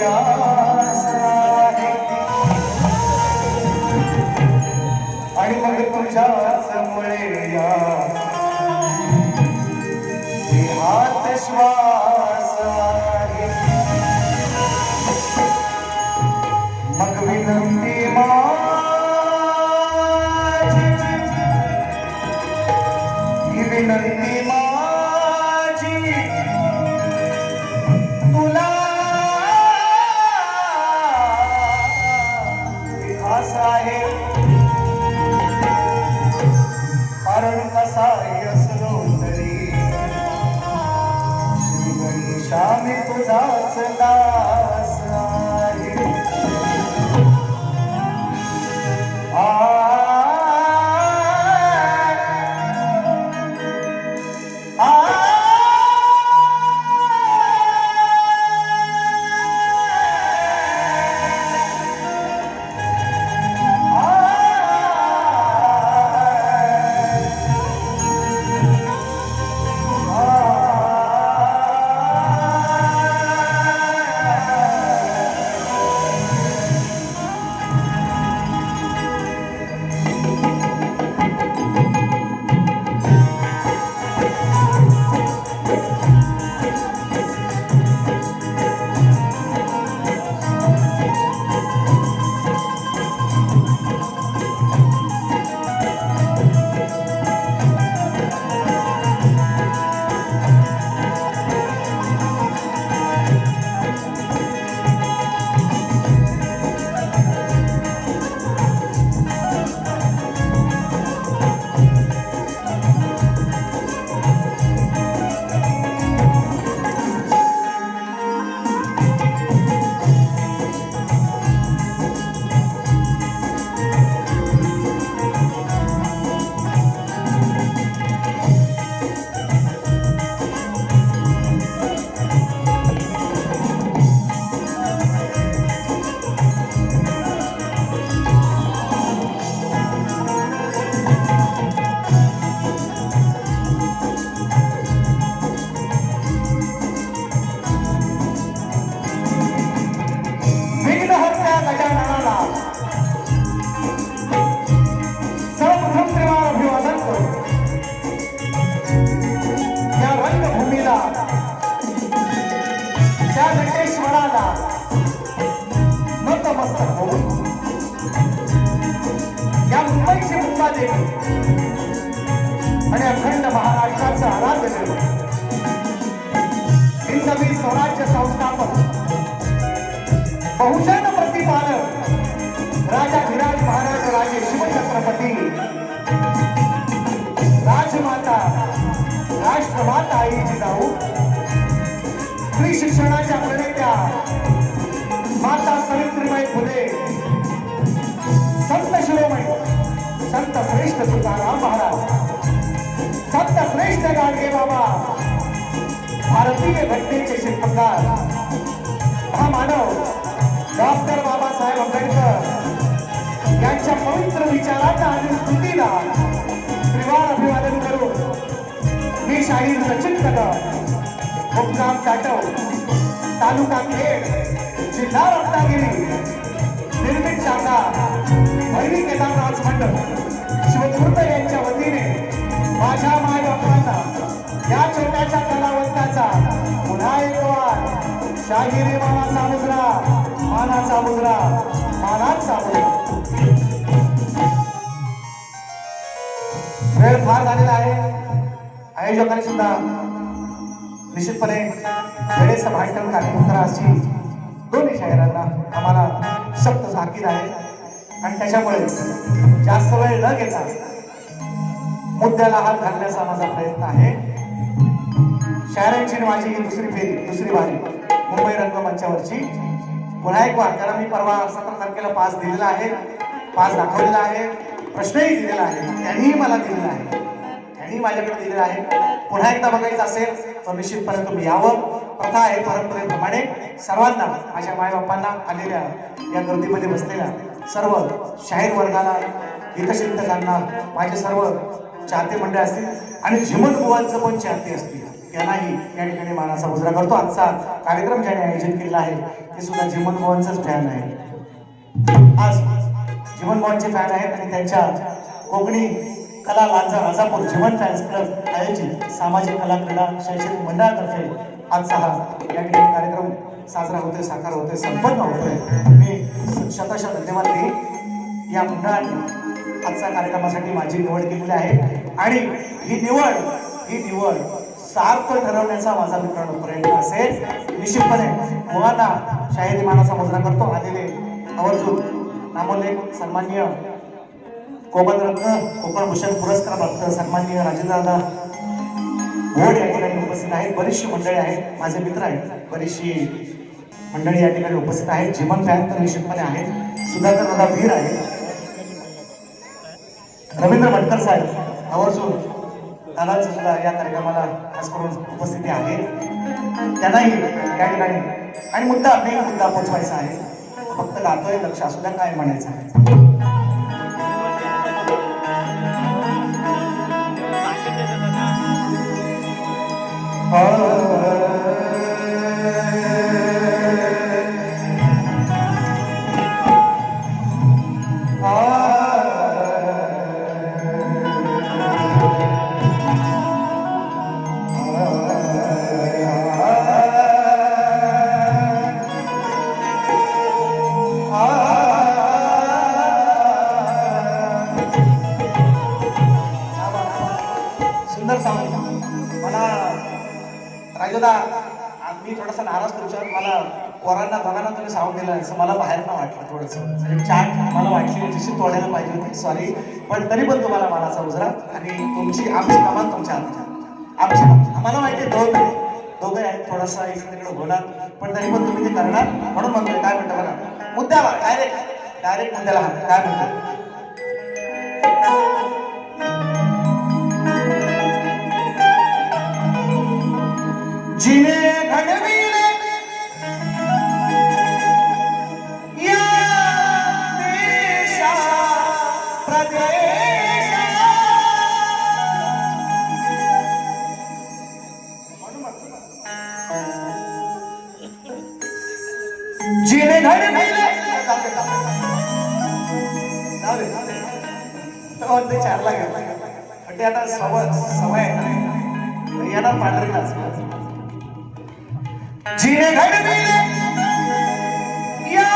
आस आहे आणि मग तुझ्याच मुळे या देहात श्वास आहे मग विनंती विनंती माझी तुला खास आहे कारण कसा असलो तरी श्री गणेशा मी तुझाच दास आहे आणि अखंड महाराष्ट्राचं आराध्य हिंदवी स्वराज्य संस्थापक बहुजन प्रतिपालक राजा धीराज महाराज राजे शिवछत्रपती राजमाता राष्ट्रमाता आई जिजाऊ स्त्री शिक्षणाच्या प्रणेत्या माता सावित्रीबाई फुले संत शिरोमणी संत श्रेष्ठ तुकाराम महाराज संत श्रेष्ठ गाडगे बाबा भारतीय घटनेचे शिल्पकार महामानव डॉक्टर बाबासाहेब आंबेडकर यांच्या पवित्र विचारांना आणि स्तुतीला त्रिवार अभिवादन करून मी शाहीर सचिन कदम मुक्काम साटव तालुका खेड जिल्हा रत्नागिरी निर्मित शाखा भैरी केदारनाथ मंडळ शिवदुर्ग यांच्या वतीने माझ्या माय बापांना या छोट्याशा कलावंताचा पुन्हा एक वार शाहिरी मानाचा मुजरा मानाचा मुजरा मानाचा मुजरा. वेळ फार झालेला आहे. आयोजकांनी सुद्धा निश्चितपणे वेळेचं भान ठेवून कार्यक्रम करा अशी दोन्ही शाहिरांना आम्हाला सक्त ताकीद आहे आणि त्याच्यामुळे जास्त वेळ न घेता मुद्द्याला हात घालण्याचा माझा प्रयत्न आहे. शायरांची माझी ही दुसरी बारी मुंबई रंगमंचावरची पुन्हा एक वार. कारण मी परवा 17 तारखेला पास दिलेला आहे, पास दाखवलेला आहे, प्रश्नही दिलेला आहे, त्यांनीही मला दिलेला आहे, त्यांनी माझ्याकडे दिलेला आहे. पुन्हा एकदा बघायचं असेल तर निश्चितपणे तुम्ही यावं. प्रथा आहे परंपरेप्रमाणे सर्वांना माझ्या मायबापांना आलेल्या या गर्दीमध्ये बसलेल्या सर्व शाहीर वर्गाला हितचिंतकांना माझे सर्व चाहते मंडळ असतील आणि झिमन बुवांचं पण चाहते असतील त्यांनाही या ठिकाणी मानाचा मुजरा करतो. आजचा कार्यक्रम ज्याने आयोजित केलेला आहे ते सुद्धा जीवन भावांचंच फॅन आहे. आज जीवन भावांचे फॅन आहेत आणि त्यांच्या कोकणी कला लांजा राजापूर जीवन फॅन्स क्लब आयोजित सामाजिक कला क्रीडा शैक्षणिक मंडळातर्फे आजचा हा या ठिकाणी कार्यक्रम साजरा होतोय, साकार होतोय, संपन्न होतोय. मी शतशः धन्यवाद देईन. या मंडळाने आजच्या कार्यक्रमासाठी माझी निवड केलेली आहे आणि ही निवड सार्थ ठरवण्याचा माझा मित्रांनो प्रयत्न असेल. निश्चितपणे मुलांना शाहिरी मानाचा मुजरा करतो. आलेले आवर्जून नामोल्लेख सन्माननीय कोकणरत्न कोकणभूषण पुरस्कार प्राप्त सन्माननीय राजेंद्रदादा भोड या ठिकाणी उपस्थित आहेत. बरीचशी मंडळी आहेत, माझे मित्र आहेत, बरीचशी मंडळी या ठिकाणी उपस्थित आहेत. जीवन फॅन तर निश्चितपणे आहेत. सुधाकर दादा वीर आहेत, रवींद्र भटकर साहेब आवर्जून दादांचं सुद्धा या कार्यक्रमाला खास करून उपस्थिती आहे. त्यांनाही या ठिकाणी आणि मुद्दा पोचवायचा आहे. फक्त गातोय लक्ष असू द्या काय म्हणायचं आहे. मला राजोदा मी थोडासा नाराज तुमच्यावर. मला पोरांना दोघांना तुम्ही सावून दिलं असं मला बाहेर ना वाटलं. थोडंसं चाट मला वाटली जशी तोडायला पाहिजे होती, सॉरी. पण तरी पण तुम्हाला मानाचा मुजरा आणि तुमची आमची कमान तुमच्या आमची आम्हाला माहिती आहे दोघं आहेत, थोडासा इकडे तिकडे होणार पण तरी पण तुम्ही ते करणार म्हणून म्हणतोय. काय म्हणतो बघा मुद्द्याला डायरेक्ट मुद्द्याला काय म्हणतो. जिने घडविले या देशा प्रदेशा जिने घडविले ते चारला गेला ते आता सवय येणार पांढरीलाच. जिने घडविले या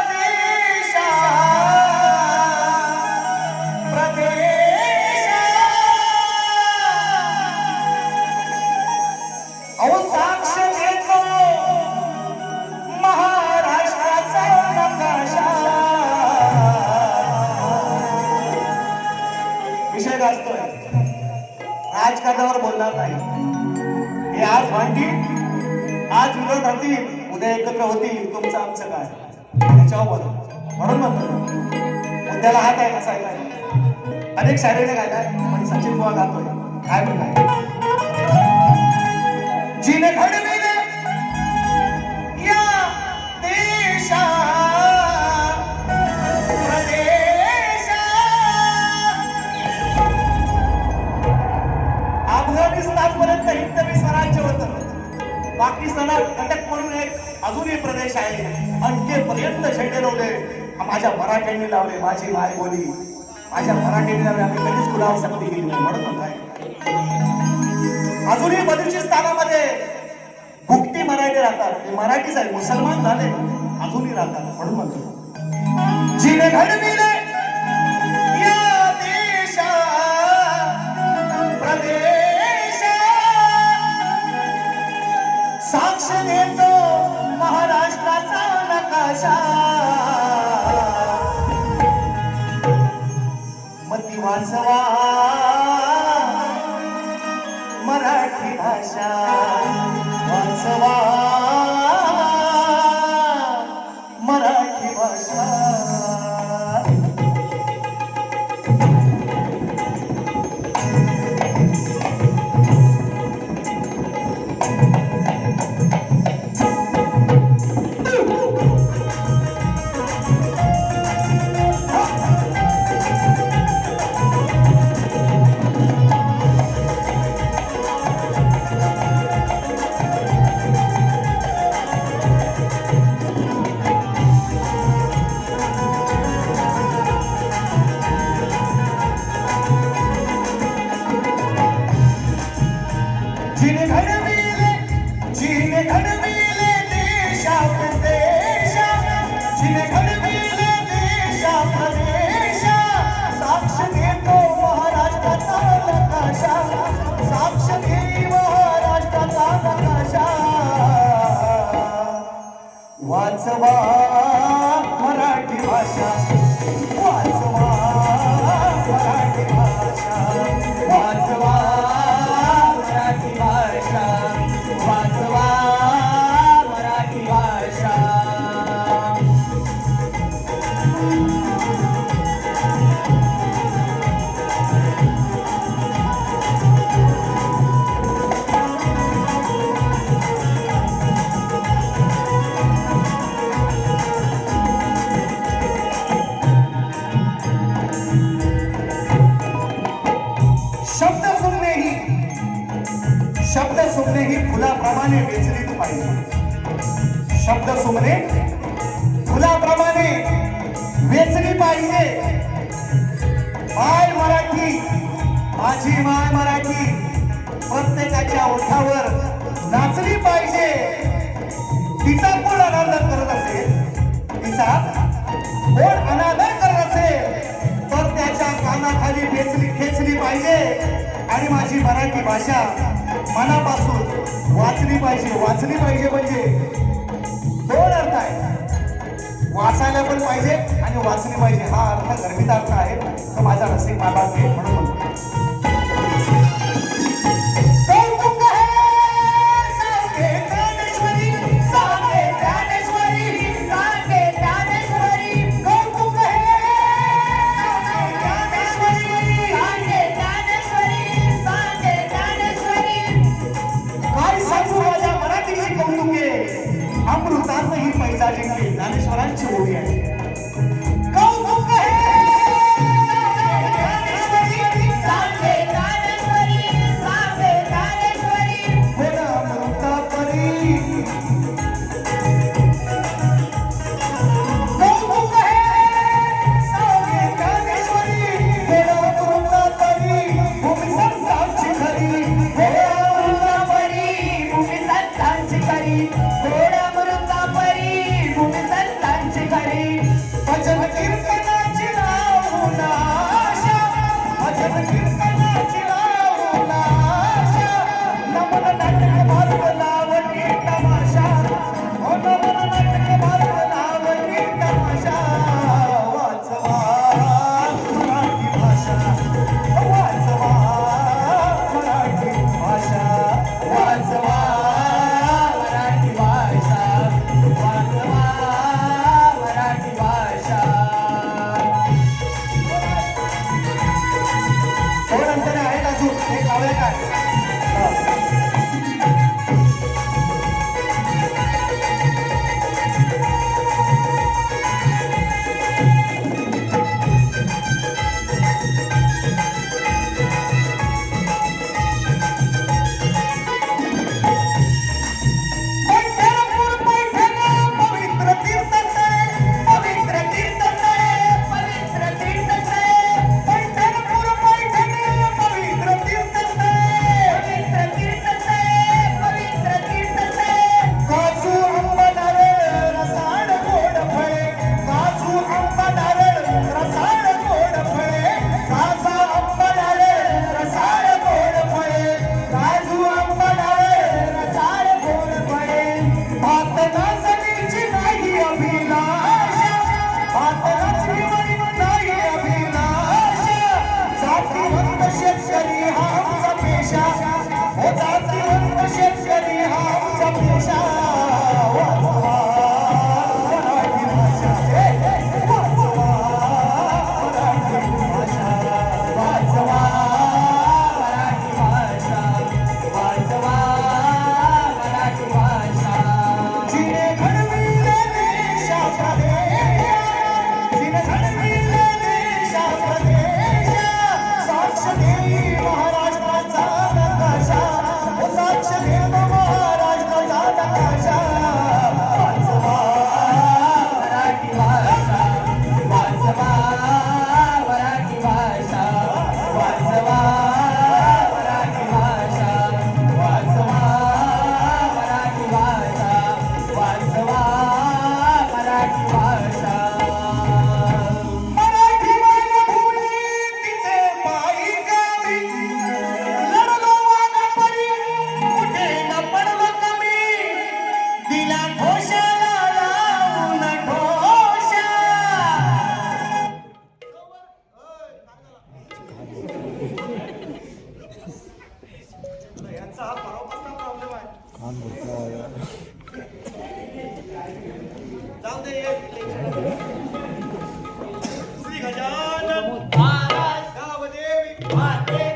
देशा प्रदेशा अहो साक्ष घेतो महाराष्ट्राचा नकाशा. विषय गाजतोय, राजकारणावर बोलणार नाही. हे आज भांडी आज विरोध होतील, उद्या एकत्र होतील, तुमचं आमचं काय त्याच्यावर बोला. म्हणून म्हणतो मुद्द्याला हात आहे कसा आहे. अनेक शायरीने गायलाय पण सचिन बुवा गातोय. काय म्हणताय. जिने घडविले या देशा प्रदेशा अफगाणिस्तान पर्यंत हिंदवी स्वराज्य होतं. पाकिस्तानात कटक म्हणून एक अजूनही प्रदेश आहे. अटकेपर्यंत झेंडे लावले माझ्या मराठ्यांनी लावले. माझी माय बोली माझ्या मराठ्यांनी लावले. आम्ही कधीच कुणावर सक्ती केली नाही म्हणून काय. अजूनही बलुचिस्तानामध्ये भुकटी मराठी राहतात. ते मराठीच आहे, मुसलमान झाले अजूनही राहतात म्हणून म्हणतो. जिने घडविले या देशा प्रदेशा साक्ष घेतो महाराष्ट्राचा नकाशा. मती वाचवा मराठी भाषा वाचवा मराठी भाषा. वाचवा मराठी भाषा, वाचवा मराठी भाषा, वाचवा मराठी भाषा, वाचवा मराठी भाषा. शब्द सुमने ही फुलाप्रमाणे वेचलीच पाहिजे. शब्द सुमने फुलाप्रमाणे वेचली पाहिजे. माय मराठी, माझी माय मराठी प्रत्येकाच्या ओठावर नाचली पाहिजे. तिचा कोण अनादर करत असेल, तिचा कोण अनादर करत असेल तर त्याच्या कानाखाली खेचली पाहिजे. आणि माझी मराठी भाषा मनापासून वाचली पाहिजे. वाचली पाहिजे म्हणजे दोन अर्थ आहे, वाचायला पण पाहिजे आणि वाचली पाहिजे. हा अर्थ गर्भित अर्थ आहे. तो माझा नसीब माझा आहे म्हणून अमृतात ही पैसा जिंकली. ज्ञानेश्वरांची ओळी आहे. कौतुक भजन कीर्तनाची लावून आशा, भजन कीर्तनाची लावून आशा, नमन नाटक भारत लावणी तमाशा, ओ नमन नाटक भारत लावणी तमाशा. वाचवा मराठी भाषा, वाचवा मराठी भाषा, वाचवा मराठी भाषा. जाऊ दे श्री गजानन महाराज गावदेवी माते